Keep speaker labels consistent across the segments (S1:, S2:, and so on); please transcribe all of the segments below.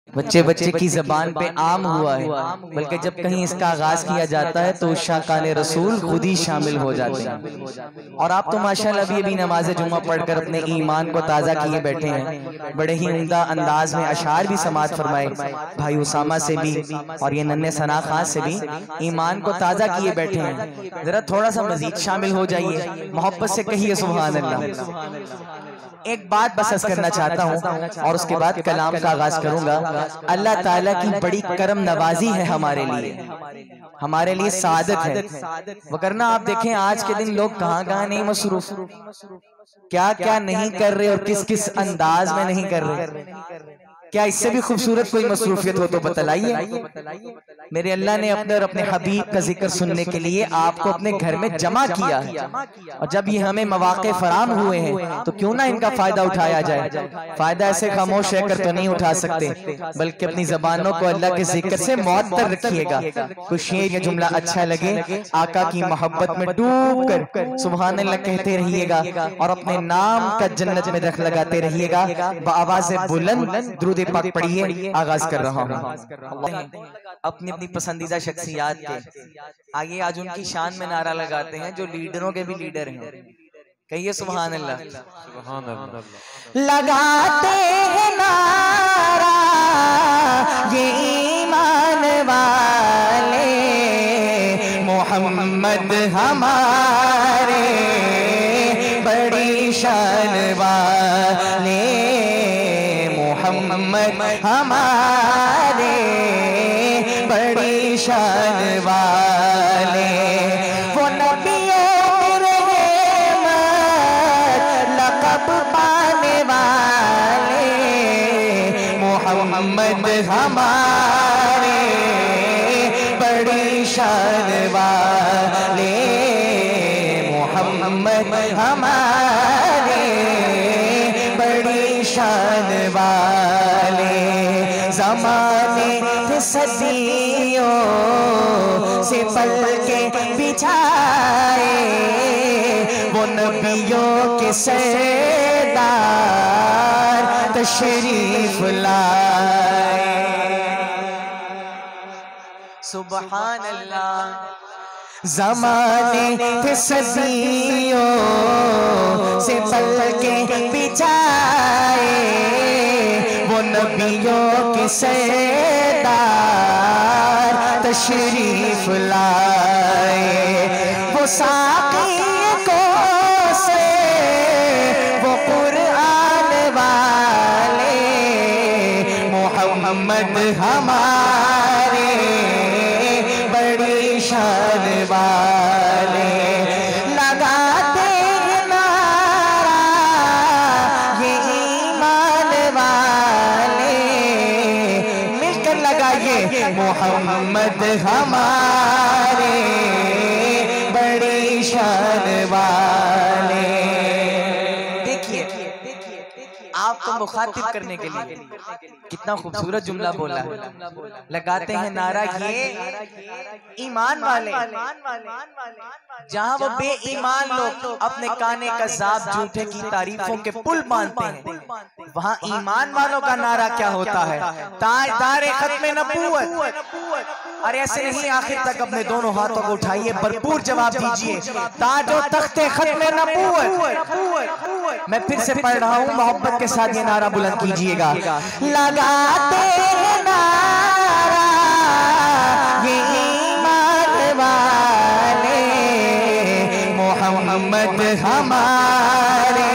S1: बच्चे बच्चे की जबान पे आम हुआ है, बल्कि जब कहीं इसका आगाज किया जाता है तो शाकाने रसूल खुद ही शामिल हो जाते हैं। और आप तो माशाल्लाह अभी अभी नमाज जुम्मा पढ़कर अपने ईमान को ताज़ा किए बैठे हैं। बड़े ही उम्दा अंदाज में अशार भी समात फरमाए भाई उसामा से भी और ये नन्हे सना खान से भी ईमान को ताज़ा किए बैठे हैं। जरा थोड़ा सा मजीद शामिल हो जाइए, मोहब्बत से कहिए सुभान अल्लाह। एक बात बस करना चाहता हूँ और उसके बाद कलाम का आगाज करूंगा। अल्लाह ताला की बड़ी करम नवाजी है हमारे लिए सादत है। वरना आप देखें आज के दिन लोग कहाँ कहाँ नहीं मसरूफ, क्या क्या नहीं कर रहे और किस किस अंदाज में नहीं कर रहे। क्या इससे भी खूबसूरत कोई मसरूफियत हो तो बतलाइए। मेरे अल्लाह ने अपने और अपने हबीब का जिक्र सुनने के लिए आपको अपने घर में जमा किया है, और जब ये हमें मौके फराम हुए हैं तो क्यों ना इनका फायदा उठाया जाए। फायदा ऐसे खामोश रहकर तो नहीं उठा सकते, बल्कि अपनी जबानों को अल्लाह के जिक्र से मुअत्तर रखिएगा। कुछ शेर या जुमला अच्छा लगे, आका की मोहब्बत में डूब कर सुभान अल्लाह कहते रहिएगा और अपने नाम का जन्नत में रख लगाते रहिएगा। आवाज़ बुलंद दुरूद पाक पढ़िए। आगाज कर रहा हूँ अपनी अपनी पसंदीदा शख्सियात के आगे आज उनकी शान में नारा लगाते हैं जो लीडरों के भी लीडर हैं। कहिए सुभान अल्लाह। सुभान अल्लाह। लगाते हैं नारा ये ईमान वाले, मोहम्मद हमारे बड़ी शान वाले, मोहम्मद हमारे बड़ी शान वाले। वो नबियों रहमत लक़ब पाने वाले, मोहम्मद हमारे बड़ी शान वाले, मोहम्मद हमारे बड़ी शान वाले। ज़माने थे सदियों से पल के बिछाए, वो नबियों के सरदार तशरीफ लाए। सुभान अल्लाह। ज़माने थे सदियों से पल के बिछाए, वो नबियों के सरदार तशरीफ लाए। वो साक़ी को से वो कुरान वाले, मोहम्मद हमारे बड़ी शान वाले। लगाते हैं नारा ये ईमान वाले, मिलकर लगाइए मोहम्मद हमारे बड़ी शान वाले। देखिए आपको मुखातिब करने के लिए कितना खूबसूरत जुमला बोला है। लगाते हैं नारा ये ईमान वाले। जहाँ वो बेईमान लोग अपने काने का जाब झूठे की तारीफों के पुल बांधते हैं, वहाँ ईमान वालों का नारा क्या होता है? ताजदारे खत्मे नबूवत। अरे ऐसे नहीं, आखिर तक अपने दोनों हाथों को उठाइए, भरपूर जवाब दीजिए। ताजो तख्ते खत्मे नबूवत। मैं फिर से पढ़ रहा हूँ, मोहब्बत के साथ ये नारा बुलंद कीजिएगा। लगाते हैं नारा ये ईमान वाले, मोहम्मद हमारे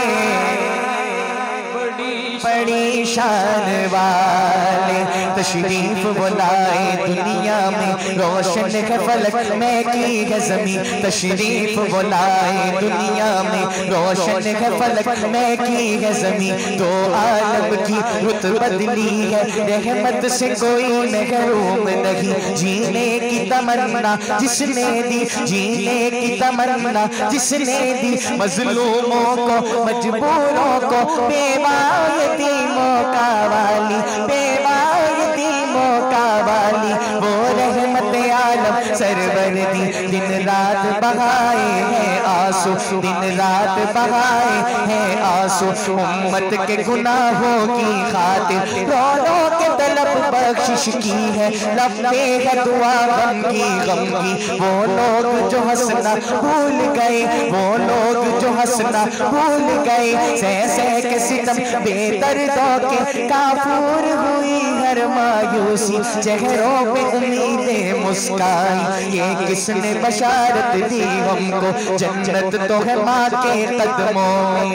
S1: बड़ी शान वाले। तशरीफ बुलाए दुनिया में रोशन है फलक में की है ज़मीं, तशरीफ बुलाए दुनिया में रोशन है फलक में की है ज़मीं। तो आलम की रुत बदली है, रहमत से कोई महरूम नहीं। जीने की तमन्ना जिसने दी, जीने की तमन्ना जिसने दी, मजलूमों को मजबूरों को, बेवा यतीमों का वाली, बेवा यतीमों का वाली। वो रहमत आलम सरवर दी, दिन रात बहाए हैं आंसू, दिन रात बहाए हैं आंसू। उम्मत के गुनाहों की खातिर रो रो के तलब बख्शिश की है, लब पे है दुआ गम की वो लोग जो हंसना भूल गए, वो लोग जो हंसना भूल गए, सह के सितम बेदर्दों के काफूर हुई हर मायूसी, चेहरों पे उम्मीदें मुस्काई, ये किसने बशारत दी हमको, जन्नत तो है माँ के कदमों में।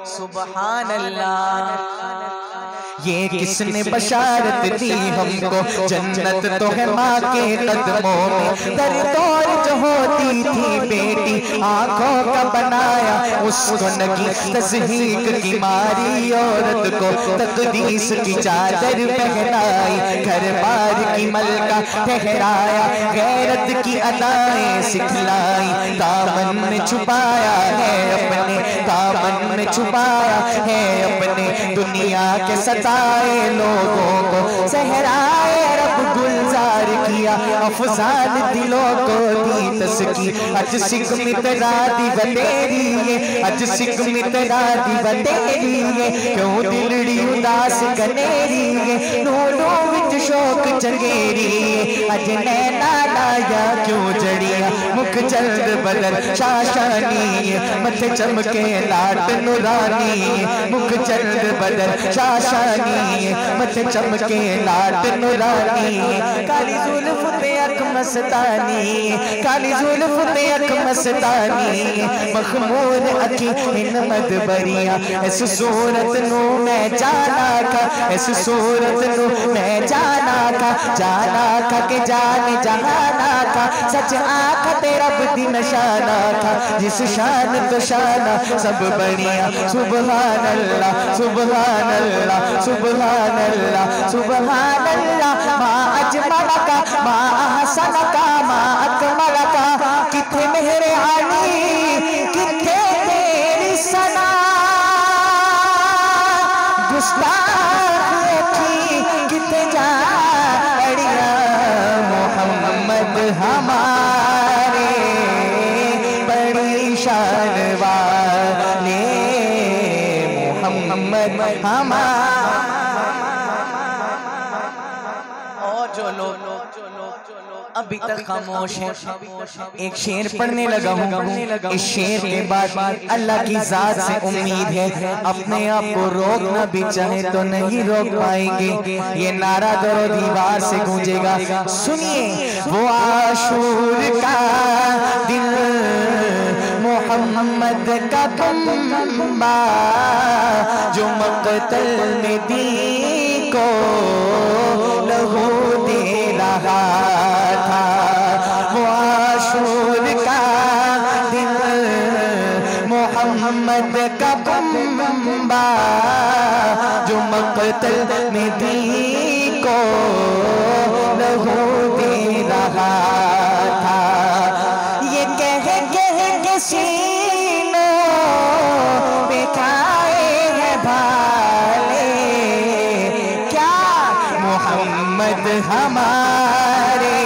S1: सुभान अल्लाह, ये किसने बशारत दी हमको, जन्नत तो है माँ के कदमों में। दरदौर जो होती थी बेटी आंखों का बनाया, उसको नगी तस्हीक की मारी औरत को तकदीस की चादर पहनाई, घर बार की मलका ठहराया, गैरत की अदाएं सिखलाई, दामन में छुपाया है अपने, दामन में छुपाया है अपने, दुनिया के सताए लोगों को सहराए रब गुलजार किया, अफजाल दिलों को दी तस्की, अज सिख मित्रा दी बतेरी है, अज सिख मित्रा दी बतेरी है, क्यों दिलड़ी उदास कनेरी है, नूरों विच शोक चंगेरी है, अज नैना लाया क्यों जड़िया, मुख जल्द बदल शाशानी है, मथे चमके लाट नुरानी, मुख जल्द बदल शाशानी, मथे चमके लाट नुरानी, काली जुल्फ पे अख मस्तानी, काली जुल्फ पे अख मस्तानी, मखमूर अखी इन मदबरिया, इस सूरत नू मैं जाना का, इस सूरत नू मैं जाना का के जान जहाना का, सच आँख तेरा बदी नशाना था, जिस शान तो शाना सब बढ़िया, सुभान अल्लाह सुभान अल्लाह सुभान अल्लाह सुभान अल्लाह, माँ अजमल का माँ हसन का माँ अकमल का, किथे मेरे आली किथे तेरी सना, गुस्ताख की किथे जा अड़िया, मोहम्मद हमारे बड़ी शान वाले, मोहम्मद हमारे। और जो लोग अभी तक खामोश है, एक शेर पढ़ने लगा हूँ, इस शेर के बाद अल्लाह की जात से उम्मीद है, अपने आप को रोकना भी चाहे तो नहीं रोक पाएंगे, ये नारा दरो दीवार से गूंजेगा। सुनिए, वो आशूर का दिल मोहम्मद का कुंबा, जो मक़तल में दी को लहू दे रहा था, वो आशूर का दिल मोहम्मद का कुंबा, जो मक़तल में दी को लहू दे रहा था, ये कह के सीनों पे खाए हैं भाले, क्या मोहम्मद हमारे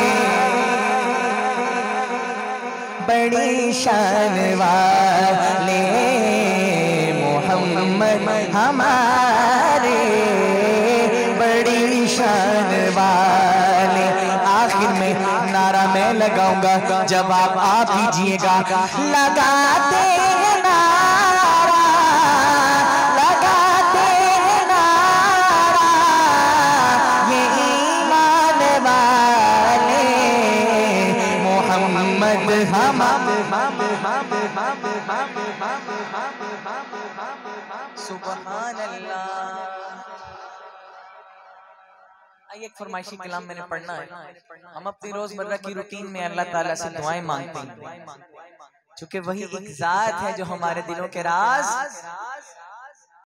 S1: बड़ी शान वाले, मोहम्मद हमारे बड़ी शान वाले। आखिर में नारा मैं लगाऊंगा, जब आप दीजिएगा, लगाते हैं नारा, लगाते हैं नारा, ये ईमान वाले, मोहम्मद हमारे, सुभान अल्लाह। एक फरमाइशी कलाम मैंने पढ़ना है। हम अपनी रोजमर्रा की रूटीन में अल्लाह ताला से दुआएं मांगते हैं, क्योंकि वही एक जात है जो हमारे दिलों के राज